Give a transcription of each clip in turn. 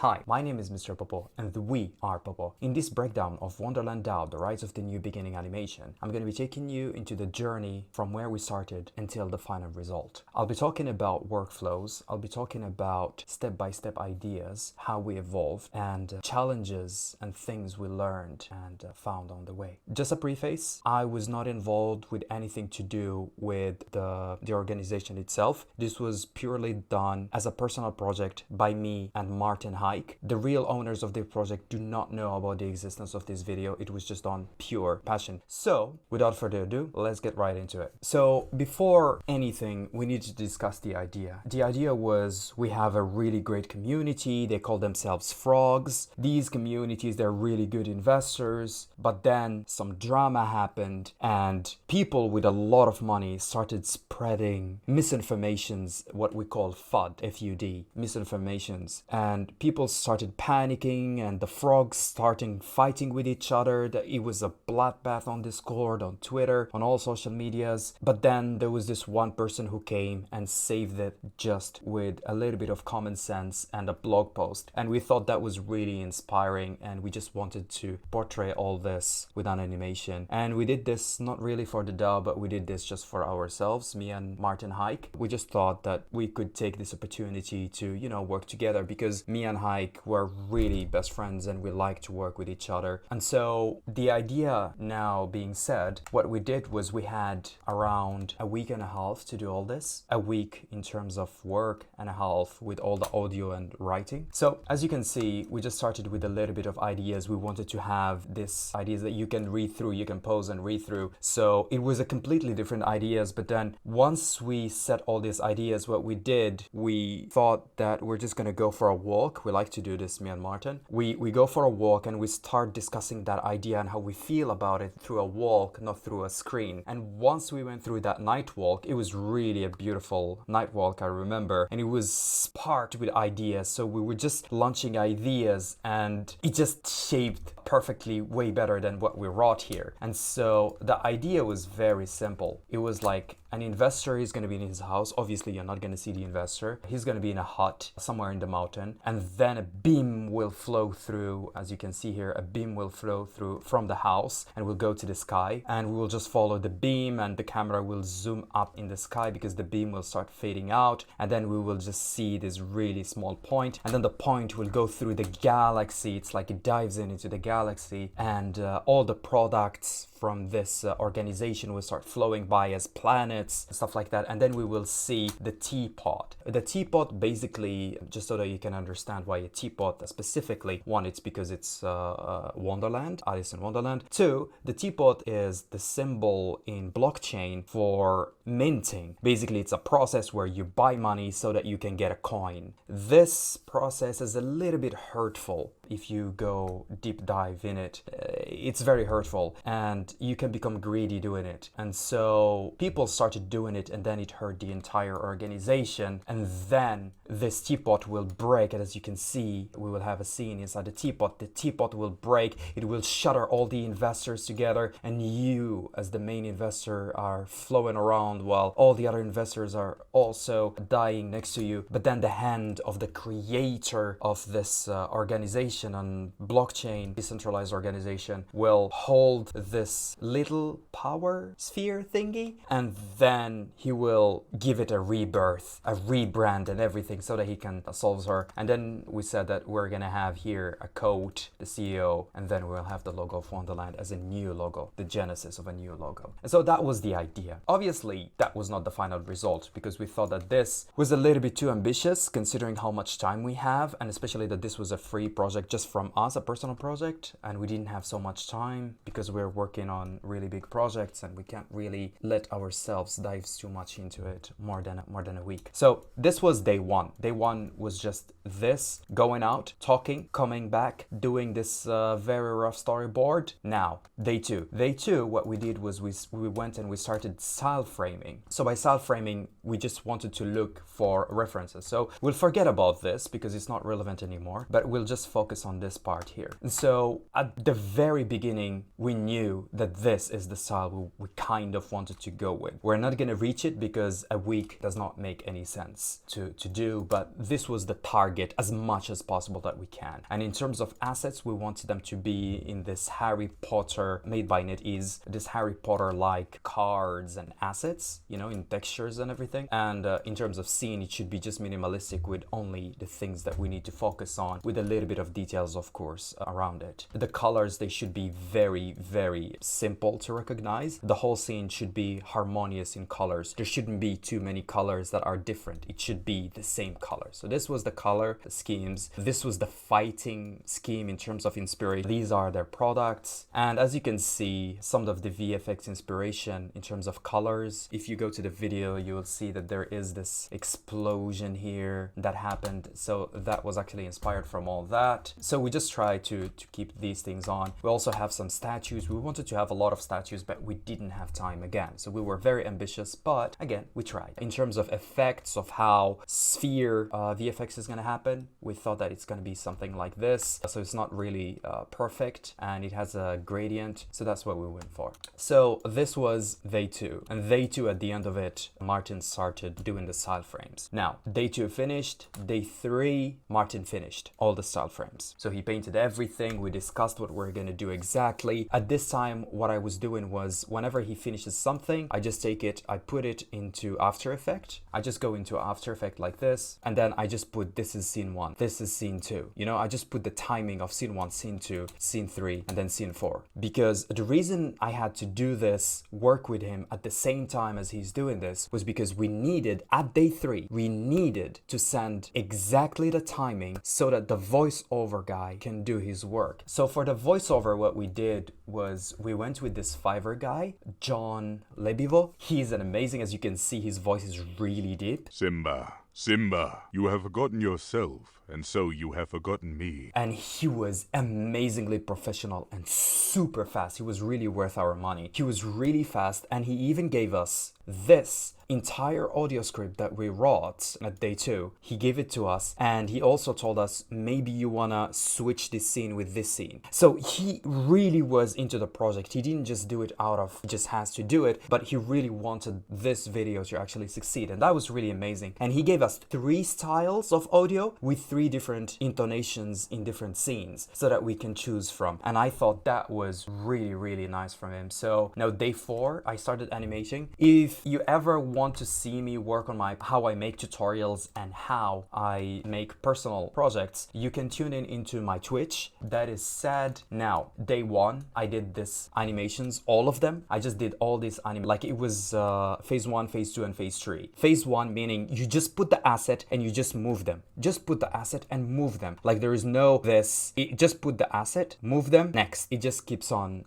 Hi, my name is Mr. Popo and we are Popo. In this breakdown of Wonderland The Rise of the New Beginning animation, I'm going to be taking you into the journey from where we started until the final result. I'll be talking about workflows, I'll be talking about step-by-step ideas, how we evolved, and challenges and things we learned and found on the way. Just a preface, I was not involved with anything to do with the organization itself. This was purely done as a personal project by me and Martin Hike. The real owners of the project do not know about the existence of this video. It was just on pure passion. So without further ado, let's get right into it. So before anything, we need to discuss the idea. The idea was we have a really great community. They call themselves frogs. These communities, they're really good investors, but then some drama happened and people with a lot of money started spreading misinformations, what we call FUD, F-U-D, misinformations, and people started panicking and the frogs started fighting with each other. It was a bloodbath on Discord, on Twitter, on all social medias. But then there was this one person who came and saved it just with a little bit of common sense and a blog post. And we thought that was really inspiring and we just wanted to portray all this with an animation. And we did this not really for the DAO, but we did this just for ourselves, me and Martin Hike. We just thought that we could take this opportunity to, work together because me and Hike were really best friends and we like to work with each other. And so the idea now being said, what we did was we had around a week and a half to do all this. A week in terms of work and a half with all the audio and writing. So as you can see, we just started with a little bit of ideas. We wanted to have these ideas that you can read through, you can pause and read through. So it was a completely different ideas. But then once we set all these ideas, what we did, we thought that we're just going to go for a walk. We like to do this, me and Martin. We go for a walk and we start discussing that idea and how we feel about it through a walk, not through a screen. And once we went through that night walk, it was really a beautiful night walk, I remember. And it was sparked with ideas. So we were just launching ideas and it just shaped perfectly way better than what we wrote here. And so the idea was very simple. It was like an investor is going to be in his house. Obviously, you're not going to see the investor. He's going to be in a hut somewhere in the mountain. And then a beam will flow through, as you can see here, a beam will flow through from the house and will go to the sky. And we will just follow the beam and the camera will zoom up in the sky because the beam will start fading out. And then we will just see this really small point. And then the point will go through the galaxy. It's like it dives into the galaxy and all the products from this organization will start flowing by as planets and stuff like that. And then we will see the teapot. The teapot basically, just so that you can understand why a teapot specifically, one, it's because it's Wonderland, Alice in Wonderland. Two, the teapot is the symbol in blockchain for minting. Basically, it's a process where you buy money so that you can get a coin. This process is a little bit hurtful if you go deep dive in it. It's very hurtful and you can become greedy doing it. And so people started doing it and then it hurt the entire organization. And then this teapot will break. And as you can see, we will have a scene inside the teapot. The teapot will break. It will shatter all the investors together. And you, as the main investor, are flowing around while all the other investors are also dying next to you. But then the hand of the creator of this organization on blockchain, decentralized organization, will hold this little power sphere thingy, and then he will give it a rebirth, a rebrand and everything so that he can solve her. And then we said that we're gonna have here a quote, the CEO, and then we'll have the logo of Wonderland as a new logo, the genesis of a new logo. And so that was the idea. Obviously, that was not the final result because we thought that this was a little bit too ambitious considering how much time we have, and especially that this was a free project just from us, a personal project, and we didn't have so much time because we're working on really big projects and we can't really let ourselves dive too much into it more than a week. So this was day one. Day one was just this, going out, talking, coming back, doing this very rough storyboard. Now, day two. Day two, what we did was we went and we started style framing. So by style framing, we just wanted to look for references. So we'll forget about this because it's not relevant anymore, but we'll just focus on this part here. And so at the very beginning, we knew that this is the style we kind of wanted to go with. We're not going to reach it because a week does not make any sense to do, but this was the target as much as possible that we can. And in terms of assets, we wanted them to be in this Harry Potter, made by NetEase, this Harry Potter like cards and assets, you know, in textures and everything. And in terms of scene, it should be just minimalistic with only the things that we need to focus on, with a little bit of details, of course, around it. The colors, they should be very, very simple to recognize. The whole scene should be harmonious in colors. There shouldn't be too many colors that are different. It should be the same color. So this was the color schemes. This was the fighting scheme in terms of inspiration. These are their products. And as you can see, some of the VFX inspiration in terms of colors, if you go to the video, you will see that there is this explosion here that happened. So that was actually inspired from all that. So we just try to keep these things on. We also have some statues. We wanted to have a lot of statues, but we didn't have time again. So we were very ambitious, but again, we tried. In terms of effects of how sphere VFX is going to happen, we thought that it's going to be something like this. So it's not really perfect, and it has a gradient. So that's what we went for. So this was day 2, and day 2, at the end of it, Martin started doing the style frames. Now, day 2 finished. Day 3, Martin finished all the style frames. So he painted everything. We discussed what we're going to do exactly. At this time, what I was doing was whenever he finishes something, I just take it, I put it into After Effects. I just go into After Effects like this, and then I just put, this is scene 1, this is scene 2. You know, I just put the timing of scene 1, scene 2, scene 3, and then scene 4. Because the reason I had to do this, work with him at the same time as he's doing this, was because we needed, at day 3, we needed to send exactly the timing so that the voiceover guy can do his work. So for the voiceover, what we did was we went with this Fiverr guy, John Lebivo. He's an amazing, as you can see, his voice is really deep. Simba, Simba, you have forgotten yourself, and so you have forgotten me. And he was amazingly professional and super fast. He was really worth our money. He was really fast, and he even gave us this entire audio script that we wrote at day 2. He gave it to us, and he also told us, maybe you wanna switch this scene with this scene. So he really was into the project. He didn't just do it out of just has to do it, but he really wanted this video to actually succeed, and that was really amazing. And he gave us 3 styles of audio with 3 different intonations in different scenes so that we can choose from, and I thought that was really, really nice from him. So now day 4, I started animating. If you ever want to see me work on how I make tutorials and how I make personal projects, you can tune in into my Twitch. That is said. Now, day 1, I did this animations, all of them. I just did all these like it was phase 1, phase 2, and phase 3. Phase 1 meaning you just put the asset and you just move them. Just put the asset and move them. Like there is no this. Just put the asset, move them, next. It just keeps on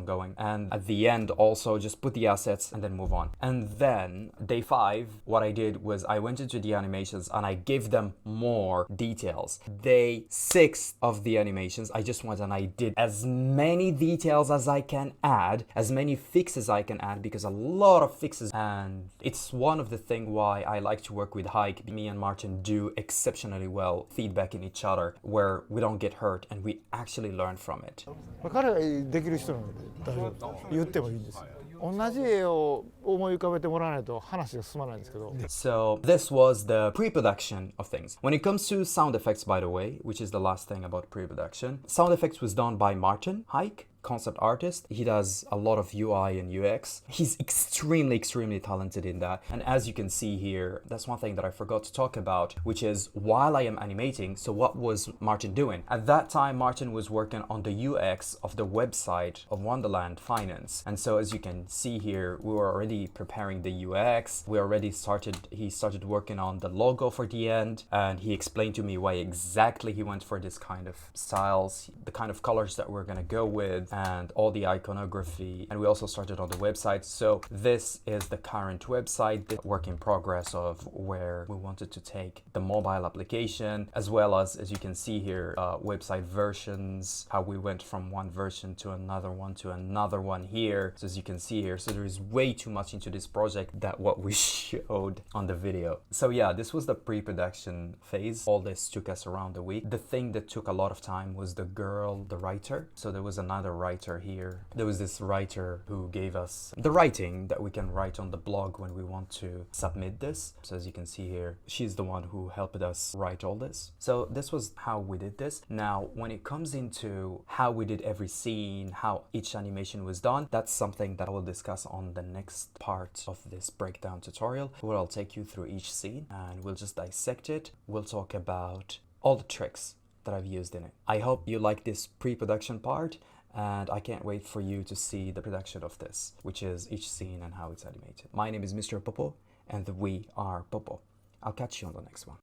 going. And at the end also just put the assets and then move on. And then day 5, what I did was I went into the animations and I gave them more details. Day 6 of the animations, I just went and I did as many details as I can add, as many fixes I can add, because a lot of fixes, and it's one of the things why I like to work with Hike. Me and Martin do exceptionally well feedback in each other, where we don't get hurt and we actually learn from it. 彼ができる人なので大丈夫。言ってもいいんです。同じ絵を思い浮かべてもらわないと話が進まないんですけど。So this was the pre-production of things. When it comes to sound effects, by the way, which is the last thing about pre-production, sound effects was done by Martin Hike, concept artist. He does a lot of UI and UX. He's extremely talented in that. And as you can see here, that's one thing that I forgot to talk about, which is while I am animating, so what was Martin doing? At that time, Martin was working on the UX of the website of Wonderland Finance. And so as you can see here, we were already preparing the UX. He started working on the logo for the end, and he explained to me why exactly he went for this kind of styles, the kind of colors that we're gonna go with, and all the iconography. And we also started on the website. So this is the current website, the work in progress of where we wanted to take the mobile application, as well as you can see here, website versions, how we went from one version to another one here. So as you can see here, so there is way too much much into this project than what we showed on the video. So yeah, this was the pre-production phase. All this took us around a week. The thing that took a lot of time was the girl, the writer. So there was another writer here. There was this writer who gave us the writing that we can write on the blog when we want to submit this. So as you can see here, she's the one who helped us write all this. So this was how we did this. Now, when it comes into how we did every scene, how each animation was done, that's something that I will discuss on the next part of this breakdown tutorial, where I'll take you through each scene and we'll just dissect it. We'll talk about all the tricks that I've used in it. I hope you like this pre-production part, and I can't wait for you to see the production of this, which is each scene and how it's animated. My name is Mr. Popo, and we are Popo. I'll catch you on the next one.